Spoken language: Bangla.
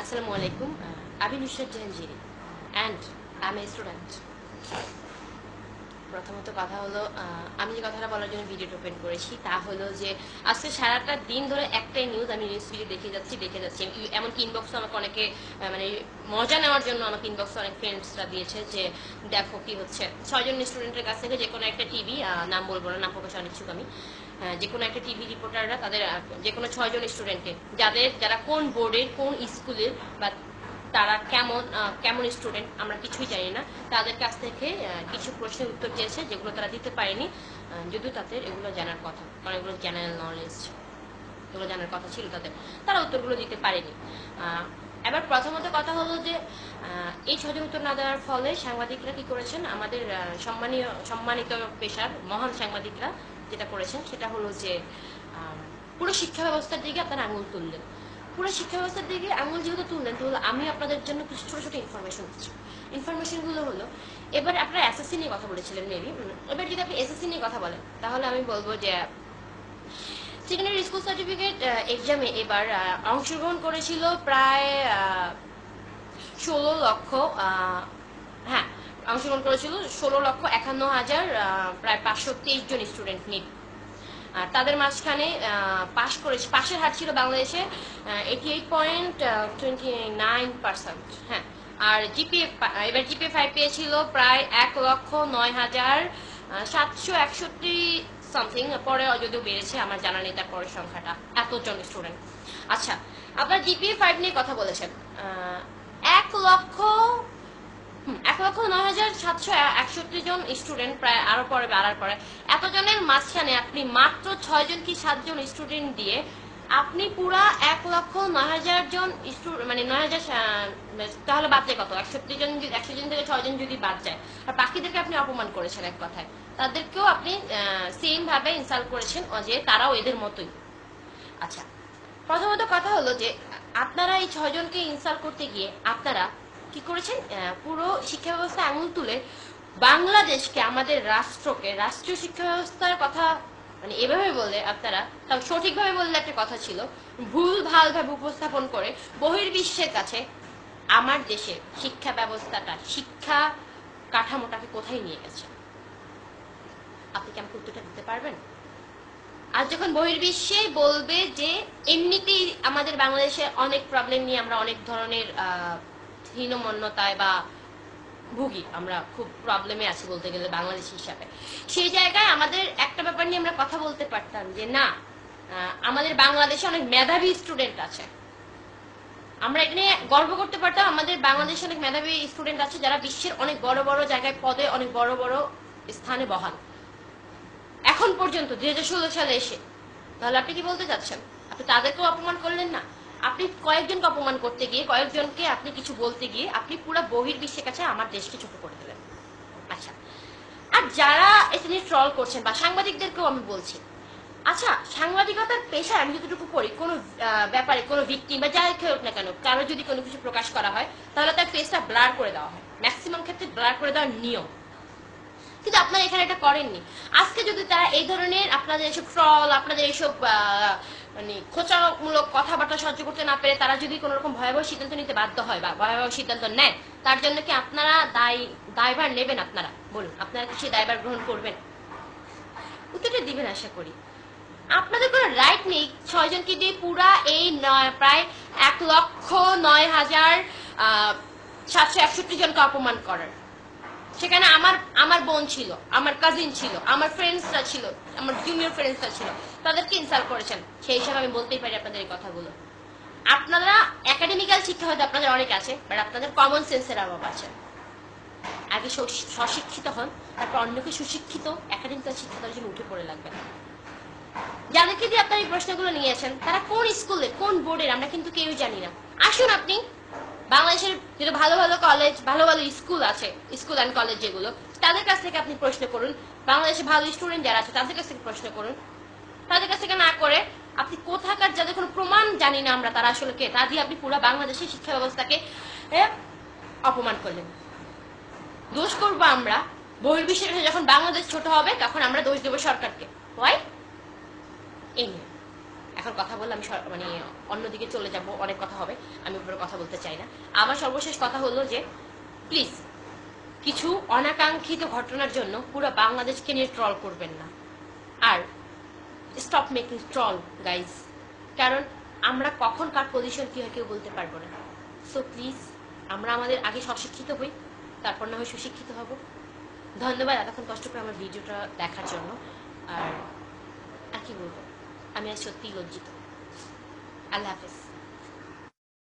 Assalamu alaikum. আমি Nusrat Jahangiri and I am a student. প্রথমত কথা হলো, আমি যে কথাটা বলার জন্য ভিডিওটা ওপেন করেছি তা হলো যে আজকে সারাটা দিন ধরে একটাই নিউজ আমি নিউজ ফিডে দেখে যাচ্ছি। এমনকি ইনবক্সে আমাকে অনেকে মানে মজা নেওয়ার জন্য আমাকে ইনবক্সে অনেক ফ্রেন্ডসরা দিয়েছে যে দেখো কি হচ্ছে। 6 জন স্টুডেন্টের কাছ থেকে যে কোনো একটা টিভি, নাম বলবো না, নাম প্রকাশে অনিচ্ছুক আমি, যে কোনো একটা টিভি রিপোর্টাররা তাদের যে কোনো 6 জন স্টুডেন্টকে যারা কোন বোর্ডের কোন স্কুলের বা তারা কেমন স্টুডেন্ট আমরা কিছুই জানি না, তাদের কাছ থেকে কিছু প্রশ্নের উত্তর চেয়েছে যেগুলো তারা দিতে পারেনি, যদিও তাদের এগুলো জানার কথা, কারণ এগুলো জেনারেল নলেজ, এগুলো জানার কথা ছিল তারা উত্তরগুলো দিতে পারেনি। এবার প্রথমত কথা হলো যে এই 6 জন উত্তর না দেওয়ার ফলে সাংবাদিকরা কি করেছেন, আমাদের সম্মানিত পেশার মহান সাংবাদিকরা যেটা করেছেন সেটা হলো যে পুরো শিক্ষা ব্যবস্থার দিকে আপনারা আঙুল তুললেন। পুরো শিক্ষা ব্যবস্থার দিকে আঙুল যেহেতু তুললেন, তাহলে আমি আপনাদের জন্য কিছু ছোট ছোট ইনফরমেশন দিচ্ছি। ইনফরমেশনগুলো হলো, এবার আপনারা এসএসসি নিয়ে কথা বলেছিলেন মেবি, এবার যদি আপনি এসএসসি নিয়ে কথা বলেন তাহলে আমি বলবো যে সেকেন্ডারি স্কুল সার্টিফিকেট এক্সামে এবার অংশগ্রহণ করেছিল প্রায় 16 লক্ষ, হ্যাঁ অংশগ্রহণ করেছিল 16,51,000 প্রায় 523 জন স্টুডেন্ট নিট। আর তাদের মাঝখানে পাশের হার ছিল বাংলাদেশে 88.29%। হ্যাঁ, আর এবার জিপিএ 5 পেয়েছিল প্রায় 1,09,761 সামথিং, পরে যদিও বেড়েছে, আমার জানা নেই তার পরের সংখ্যাটা, এতজন স্টুডেন্ট। আচ্ছা, আপনার জিপিএ 5 নিয়ে কথা বলেছেন, 1,09,761 জন স্টুডেন্ট, প্রায় আরো পরে বাড়ার পরে এতজনের মাঝখানে আপনি মাত্র 6 জন কি 7 জন স্টুডেন্ট দিয়ে আপনি পুরা 1,09,000 জন স্টুডেন্ট, মানে 9,000, তাহলে বাদ যায় কত, 61 জন, 100 জন থেকে 6 জন যদি বাদ যায়, আর বাকিদেরকে আপনি অপমান করেছেন, এক কথায় তাদেরকেও আপনি সেম ভাবে ইনসাল্ট করেছেন যে তারাও এদের মতোই। আচ্ছা, প্রথমত কথা হলো যে আপনারা এই 6 জনকে ইনসাল্ট করতে গিয়ে আপনারা কি করেছেন, পুরো শিক্ষা ব্যবস্থা আঙুল তুলে বাংলাদেশকে, আমাদের রাষ্ট্রকে, রাষ্ট্রীয় শিক্ষা ব্যবস্থার কথা মানে এভাবে বলে আপনারা, তাও সঠিকভাবে বললে একটা কথা ছিল, ভুল ভাল ভাবে উপস্থাপন করে বহির্বিশ্বের কাছে আমার দেশের শিক্ষা ব্যবস্থাটা, শিক্ষা কাঠামোটাকে কোথায় নিয়ে গেছে। আপনি কি আমাকে উত্তরটা দিতে পারবেন? আর যখন বহির্বিশ্বে বলবে যে এমনিতেই আমাদের বাংলাদেশে অনেক প্রবলেম নিয়ে আমরা অনেক ধরনের হীনমন্যতায় বা ভুগি, আমরা খুব প্রবলেমে আছি বলতে গেলে বাংলাদেশ হিসাবে, সেই জায়গায় আমাদের একটা ব্যাপার নিয়ে আমরা কথা বলতে পারতাম যে না, আমাদের বাংলাদেশে অনেক মেধাবী স্টুডেন্ট আছে, আমরা এখানে গর্ব করতে পারতাম আমাদের বাংলাদেশে অনেক মেধাবী স্টুডেন্ট আছে যারা বিশ্বের অনেক বড় বড় জায়গায় পদে, অনেক বড় বড় স্থানে বহাল এখন পর্যন্ত 2016 সালে এসে। তাহলে আপনি কি বলতে চাচ্ছেন, আপনি তাদেরকেও অপমান করলেন না, আপনি কয়েকজনকে অপমান করতে গিয়ে, কয়েকজনকে আপনি কিছু বলতে গিয়ে আপনি পুরো বহির্বিশ্বের কাছে আমার দেশকে ছোট করে দিলেন। আচ্ছা, আর যারা এটা নিয়ে ট্রল করছেন বা সাংবাদিকদেরকেও আমি বলছি, আচ্ছা সাংবাদিকতার পেশায় আমি যতটুকু পড়ি, কোনো ব্যাপারে কোনো ভিকটিম বা যাই হোক না কেন, কারো যদি কোনো কিছু প্রকাশ করা হয় তাহলে তার ফেসটা ব্লার করে দেওয়া হয়, ম্যাক্সিমাম ক্ষেত্রে ব্লার করে দেওয়ার নিয়ম, কিন্তু আপনারা এখানে এটা করেননি। আজকে যদি তারা এই ধরনের আপনাদের এইসব ট্রল, আপনাদের এইসব মানে খোঁচামূলক কথাবার্তা সহ্য করতে না পেরে তারা যদি কোনো রকম ভয়াবহ সিদ্ধান্ত নিতে বাধ্য হয় বা ভয়াবহ সিদ্ধান্ত নেয়, তার জন্য কি আপনারা দায়ভার নেবেন? আপনারা বলুন, আপনারা কি সেই দায়ভার গ্রহণ করবেন? উত্তরটা দিবেন আশা করি। আপনাদের কোনো রাইট নেই 6 জনকে দিয়ে পুরা এই প্রায় 1,09,761 জনকে অপমান করার। সেখানে আমার বোন ছিল, আমার কাজিন ছিল, আমার ফ্রেন্ডসরা ছিল, আমার জুনিয়র ফ্রেন্ডসরা ছিল, তাদেরকে ইনসাল্ট করেছেন। সেই হিসাবে আমি বলতেই পারি আপনাদের এই কথাগুলো। আপনারা একাডেমিক্যাল শিক্ষা হয়তো আপনাদের অনেক আছে, বাট আপনাদের কমন সেন্সের অভাব আছে। আগে স্বশিক্ষিত হন, তারপর অন্যকে সুশিক্ষিত একাডেমিক্যাল শিক্ষা তার জন্য উঠে পড়ে লাগবে। যাদেরকে দিয়ে আপনারা এই প্রশ্নগুলো নিয়েছেন তারা কোন স্কুলে, কোন বোর্ডের আমরা কিন্তু কেউ জানি না। আসুন আপনি বাংলাদেশের যেটা ভালো ভালো কলেজ, ভালো ভালো স্কুল আছে, স্কুল অ্যান্ড কলেজ যেগুলো, তাদের কাছ থেকে আপনি প্রশ্ন করুন। বাংলাদেশে ভালো স্টুডেন্ট যারা আছে তাদের কাছ থেকে প্রশ্ন করুন। তাদের কাছ থেকে না করে আপনি কোথাকার যাদের কোনো প্রমাণ জানি না আমরা তারা আসলে কে, তা দিয়ে আপনি পুরো বাংলাদেশের শিক্ষা ব্যবস্থাকে অপমান করলেন। দোষ করবো আমরা বহির্বিশ্বের কাছে, যখন বাংলাদেশ ছোট হবে তখন আমরা দোষ দেবো সরকারকে। ওয়াই? এই নিয়ে এখন কথা বললে আমি মানে অন্যদিকে চলে যাব, অনেক কথা হবে, আমি উপরে কথা বলতে চাই না। আমার সর্বশেষ কথা হলো যে প্লিজ কিছু অনাকাঙ্ক্ষিত ঘটনার জন্য পুরো বাংলাদেশকে নিয়ে ট্রল করবেন না। আর স্টপ মেকিং ট্রল গাইজ, কারণ আমরা কখন কার পজিশন কি হয় কেউ বলতে পারবো না। সো প্লিজ আমরা আমাদের আগে স্বশিক্ষিত হই, তারপর না হয় সুশিক্ষিত হব। ধন্যবাদ এতক্ষণ কষ্ট করে আমার ভিডিওটা দেখার জন্য। আর কি বলবো, আমি আজ সত্যিই লজ্জিত। আল্লাহ হাফেজ।